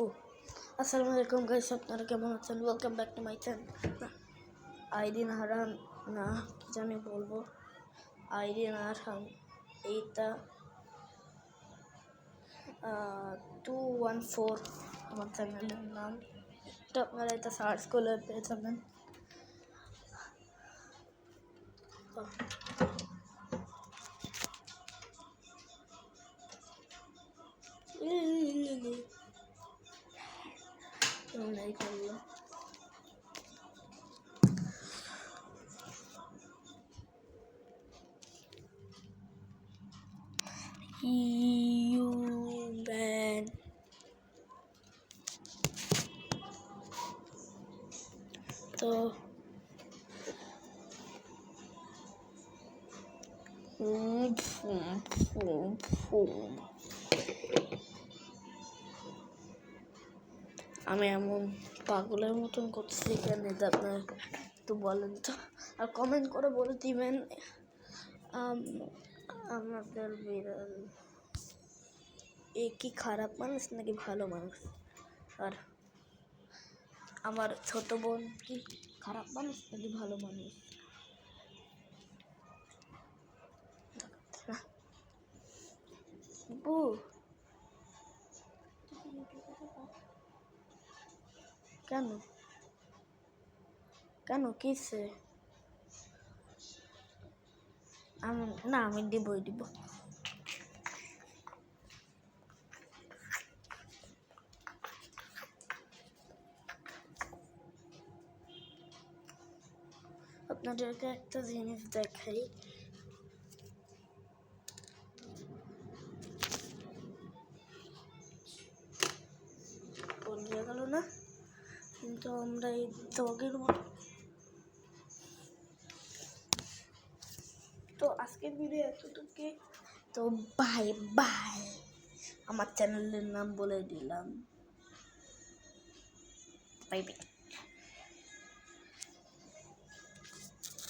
ও আসসালামু আলাইকুম গাইস, আপনারা কেমন আছেন? Welcome back to my channel. Irene হারান না কি জানি বলবো, আইরিন হারান এইটা 214 আমার চ্যানেলের নাম। এটা আপনারা এটা সার্চ করলে পেয়ে যাবেন। এই করলো human তো আমি এমন পাগলের মতন করছি কেন, এটা আপনার একটু বলেন তো, আর কমেন্ট করে বলে দিবেন আমাদের বিড়াল এ কি খারাপ মানুষ নাকি ভালো মানুষ, আর আমার ছোট বোন কি খারাপ মানুষ নাকি ভালো মানুষ। বু কেন কেন কিসে? আমি দিব আপনাদেরকে একটা জিনিস দেখাই। বলে গেল না, কিন্তু আমরা এই ডগের মতো। তো আজকের ভিডিও এতটুকু, তো বাই বাই। আমার চ্যানেলের নাম বলে দিলাম, বাই বাই।